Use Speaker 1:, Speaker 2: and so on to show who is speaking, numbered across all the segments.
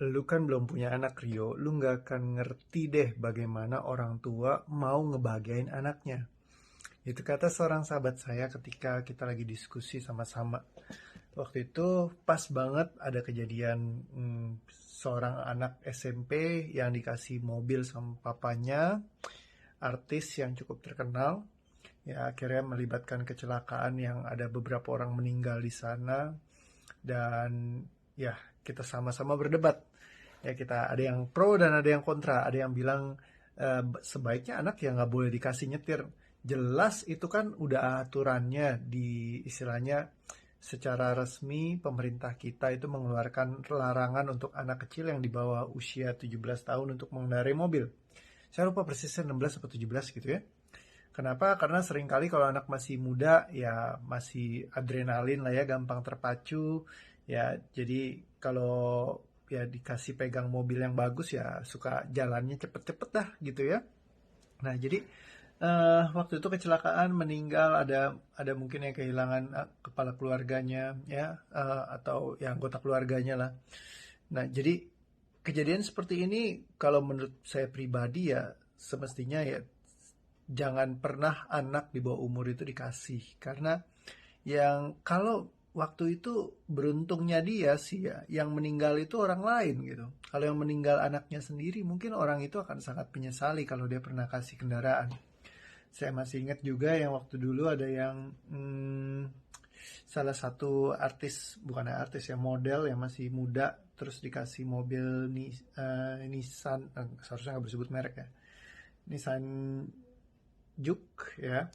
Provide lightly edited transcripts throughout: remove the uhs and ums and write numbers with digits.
Speaker 1: Lu kan belum punya anak, Rio. Lu nggak akan ngerti deh bagaimana orang tua mau ngebahagiain anaknya. Itu kata seorang sahabat saya ketika kita lagi diskusi sama-sama. Waktu itu pas banget ada kejadian seorang anak SMP yang dikasih mobil sama papanya, artis yang cukup terkenal. Ya akhirnya melibatkan kecelakaan yang ada beberapa orang meninggal di sana. Dan ya kita sama-sama berdebat. Ya kita ada yang pro dan ada yang kontra. Ada yang bilang sebaiknya anak ya nggak boleh dikasih nyetir. Jelas itu kan udah aturannya di istilahnya secara resmi pemerintah kita itu mengeluarkan larangan untuk anak kecil yang di bawah usia 17 tahun untuk mengendarai mobil. Saya lupa persisnya 16 atau 17 gitu ya. Kenapa? Karena seringkali kalau anak masih muda ya masih adrenalin lah ya, gampang terpacu. Ya, jadi kalau ya dikasih pegang mobil yang bagus ya suka jalannya cepet-cepet dah gitu ya. Nah, jadi waktu itu kecelakaan meninggal ada mungkin yang kehilangan kepala keluarganya ya atau ya anggota keluarganya lah. Nah, jadi kejadian seperti ini kalau menurut saya pribadi ya semestinya ya jangan pernah anak di bawah umur itu dikasih karena yang kalau waktu itu beruntungnya dia sih ya yang meninggal itu orang lain gitu. Kalau yang meninggal anaknya sendiri mungkin orang itu akan sangat menyesali kalau dia pernah kasih kendaraan. Saya masih ingat juga yang waktu dulu ada yang salah satu artis, bukan artis ya, model yang masih muda terus dikasih mobil Nissan, seharusnya nggak bersebut merek ya, Nissan Juke ya.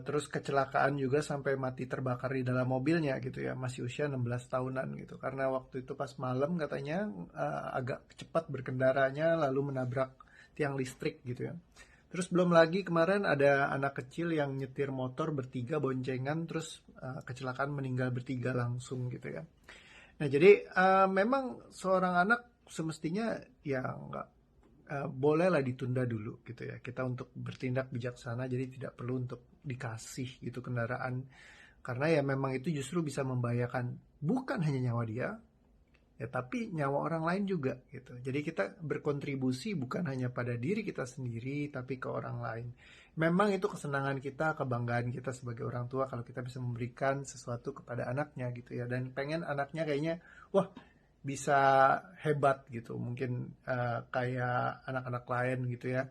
Speaker 1: Terus kecelakaan juga sampai mati terbakar di dalam mobilnya gitu ya, masih usia 16 tahunan gitu. Karena waktu itu pas malam katanya agak cepat berkendaranya lalu menabrak tiang listrik gitu ya. Terus belum lagi kemarin ada anak kecil yang nyetir motor bertiga boncengan terus kecelakaan meninggal bertiga langsung gitu ya. Nah, jadi memang seorang anak semestinya ya nggak bolehlah ditunda dulu gitu ya. Kita untuk bertindak bijaksana jadi tidak perlu untuk dikasih gitu kendaraan karena ya memang itu justru bisa membahayakan bukan hanya nyawa dia ya tapi nyawa orang lain juga gitu. Jadi kita berkontribusi bukan hanya pada diri kita sendiri tapi ke orang lain. Memang itu kesenangan kita, kebanggaan kita sebagai orang tua kalau kita bisa memberikan sesuatu kepada anaknya gitu ya dan pengen anaknya kayaknya wah bisa hebat gitu mungkin kayak anak-anak lain gitu ya.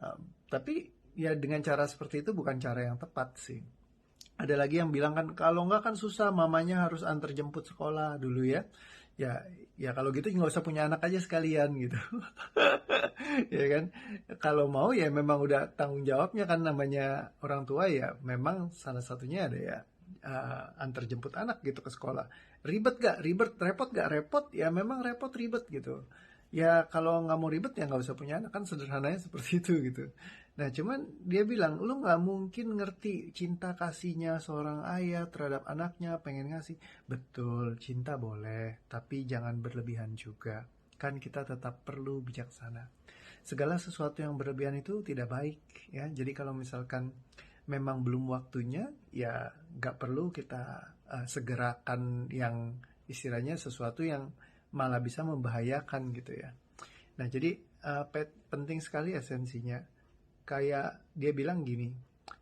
Speaker 1: Eh, tapi ya dengan cara seperti itu bukan cara yang tepat sih. Ada lagi yang bilang kan kalau nggak kan susah mamanya harus antar jemput sekolah dulu ya. Ya, ya kalau gitu nggak usah punya anak aja sekalian gitu. Ya kan? Kalau mau ya memang udah tanggung jawabnya kan namanya orang tua ya memang salah satunya ada ya antar jemput anak gitu ke sekolah. Ribet gak? Ribet. Repot gak? Repot. Ya memang repot ribet gitu. Ya kalau nggak mau ribet ya nggak usah punya anak kan sederhananya seperti itu gitu. Nah cuman dia bilang lu nggak mungkin ngerti cinta kasihnya seorang ayah terhadap anaknya pengen ngasih. Betul cinta boleh tapi jangan berlebihan juga. Kan kita tetap perlu bijaksana. Segala sesuatu yang berlebihan itu tidak baik ya. Jadi kalau misalkan memang belum waktunya ya nggak perlu kita segerakan yang istilahnya sesuatu yang malah bisa membahayakan gitu ya. Nah jadi penting sekali esensinya. Kayak dia bilang gini,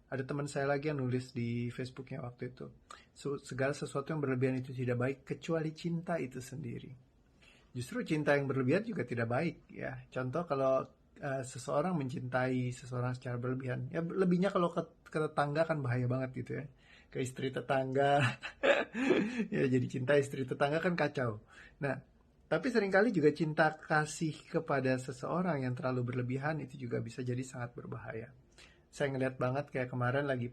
Speaker 1: ada teman saya lagi yang nulis di Facebooknya waktu itu, segala sesuatu yang berlebihan itu tidak baik kecuali cinta itu sendiri. Justru cinta yang berlebihan juga tidak baik ya. Contoh kalau seseorang mencintai seseorang secara berlebihan, ya lebihnya kalau ke tetangga kan bahaya banget gitu ya. Ke istri tetangga, ya jadi cinta istri tetangga kan kacau. Nah, tapi seringkali juga cinta kasih kepada seseorang yang terlalu berlebihan itu juga bisa jadi sangat berbahaya. Saya ngeliat banget kayak kemarin lagi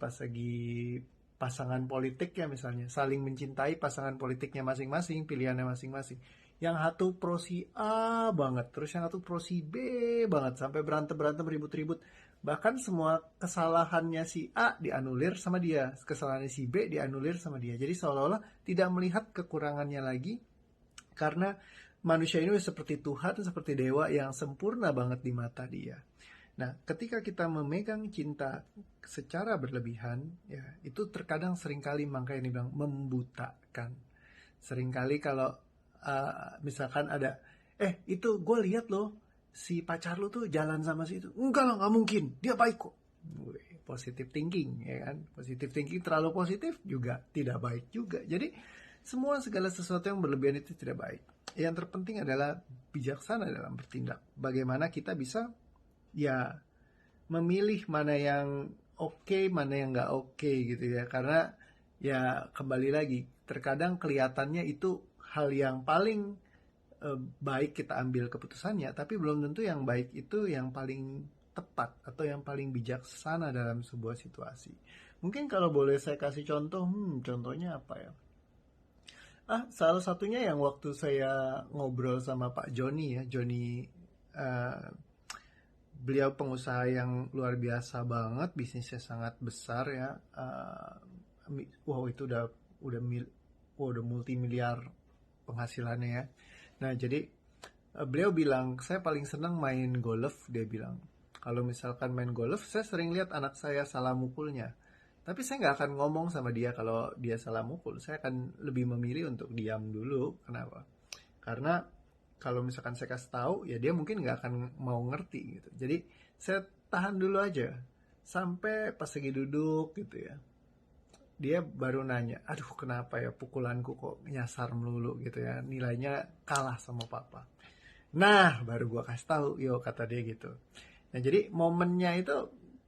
Speaker 1: pasangan politik ya misalnya saling mencintai pasangan politiknya masing-masing, pilihannya masing-masing. Yang satu pro si A banget, terus yang satu pro si B banget sampai berantem-berantem ribut-ribut. Bahkan semua kesalahannya si A dianulir sama dia, kesalahannya si B dianulir sama dia. Jadi seolah-olah tidak melihat kekurangannya lagi karena manusia ini seperti Tuhan, seperti dewa yang sempurna banget di mata dia. Nah, ketika kita memegang cinta secara berlebihan, ya itu terkadang seringkali makanya dibilang membutakan. Seringkali kalau misalkan ada Itu gue lihat loh, si pacar lu tuh jalan sama si itu. Enggak lah, nggak mungkin, dia baik kok. Wih, positive thinking, ya kan? Positive thinking terlalu positif juga tidak baik juga. Jadi segala sesuatu yang berlebihan itu tidak baik. Yang terpenting adalah bijaksana dalam bertindak. Bagaimana kita bisa ya memilih mana yang oke, mana yang nggak oke gitu ya. Karena ya kembali lagi, terkadang kelihatannya itu hal yang paling baik kita ambil keputusannya, tapi belum tentu yang baik itu yang paling tepat atau yang paling bijaksana dalam sebuah situasi. Mungkin kalau boleh saya kasih contoh, contohnya apa ya? Salah satunya yang waktu saya ngobrol sama Pak Joni ya, Joni, eh, beliau pengusaha yang luar biasa banget, bisnisnya sangat besar ya. Wow, itu udah multi miliar penghasilannya ya. Nah, jadi beliau bilang, saya paling senang main golf, dia bilang. Kalau misalkan main golf, saya sering lihat anak saya salah mukulnya. Tapi saya nggak akan ngomong sama dia kalau dia salah mukul. Saya akan lebih memilih untuk diam dulu. Kenapa? Karena kalau misalkan saya kasih tahu, ya dia mungkin nggak akan mau ngerti gitu. Jadi saya tahan dulu aja sampai pas lagi duduk gitu ya. Dia baru nanya, aduh kenapa ya pukulanku kok nyasar melulu gitu ya. Nilainya kalah sama papa. Nah, baru gua kasih tahu, yo kata dia gitu. Nah, jadi momennya itu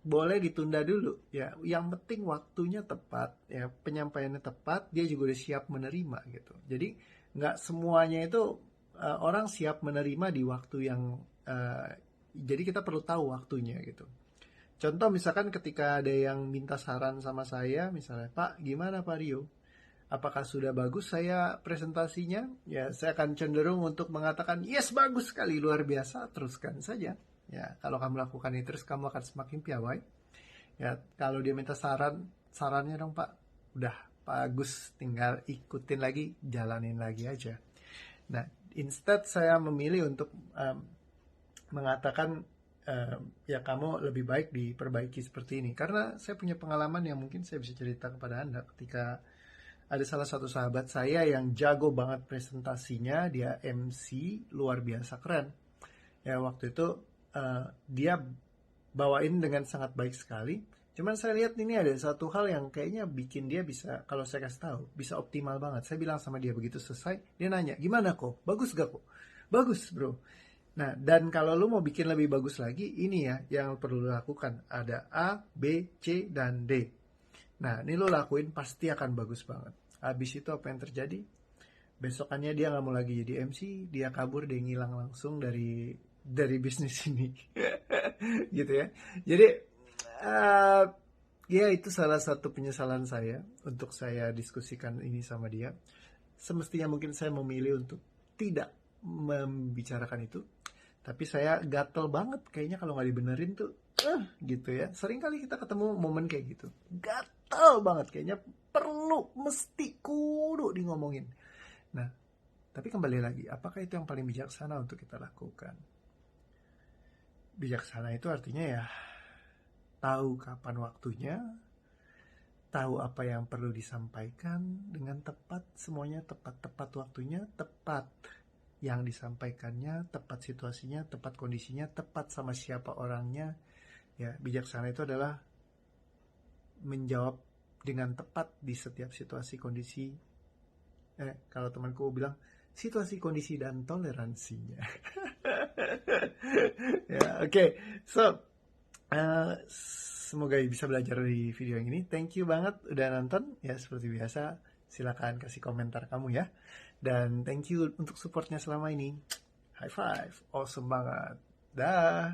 Speaker 1: boleh ditunda dulu ya. Yang penting waktunya tepat ya, penyampaiannya tepat, dia juga udah siap menerima gitu. Jadi nggak semuanya itu orang siap menerima di waktu yang jadi kita perlu tahu waktunya gitu. Contoh misalkan ketika ada yang minta saran sama saya, misalnya, Pak, gimana Pak Rio? Apakah sudah bagus saya presentasinya? Ya, saya akan cenderung untuk mengatakan, yes, bagus sekali, luar biasa, teruskan saja. Ya, kalau kamu lakukan itu terus kamu akan semakin piawai. Ya, kalau dia minta sarannya dong Pak, udah bagus, tinggal ikutin lagi, jalanin lagi aja. Nah, instead saya memilih untuk mengatakan ya kamu lebih baik diperbaiki seperti ini. Karena saya punya pengalaman yang mungkin saya bisa cerita kepada Anda ketika ada salah satu sahabat saya yang jago banget presentasinya, dia MC luar biasa keren. Ya waktu itu dia bawain dengan sangat baik sekali. Cuman saya lihat ini ada satu hal yang kayaknya bikin dia bisa, kalau saya kasih tahu, bisa optimal banget. Saya bilang sama dia begitu selesai, dia nanya, gimana kok? Bagus gak kok? Bagus bro. Nah, dan kalau lu mau bikin lebih bagus lagi, ini ya yang perlu lu lakukan. Ada A, B, C, dan D. Nah, ini lu lakuin pasti akan bagus banget. Habis itu apa yang terjadi? Besokannya dia nggak mau lagi jadi MC, dia kabur, dia ngilang langsung dari bisnis ini. Gitu ya. Jadi, ya itu salah satu penyesalan saya untuk saya diskusikan ini sama dia. Semestinya mungkin saya memilih untuk tidak membicarakan itu. Tapi saya gatel banget kayaknya kalau nggak dibenerin tuh. Gitu ya. Sering kali kita ketemu momen kayak gitu. Gatel banget kayaknya perlu, mesti, kudu di ngomongin. Nah, tapi kembali lagi, apakah itu yang paling bijaksana untuk kita lakukan? Bijaksana itu artinya ya tahu kapan waktunya, tahu apa yang perlu disampaikan dengan tepat, semuanya tepat waktunya, tepat yang disampaikannya, tepat situasinya, tepat kondisinya, tepat sama siapa orangnya. Ya, bijaksana itu adalah menjawab dengan tepat di setiap situasi kondisi. Kalau temanku bilang situasi kondisi dan toleransinya. Ya, oke. So, semoga bisa belajar dari video yang ini. Thank you banget udah nonton. Ya, seperti biasa, silakan kasih komentar kamu ya. Dan thank you untuk supportnya selama ini. High five. Awesome banget. Dah.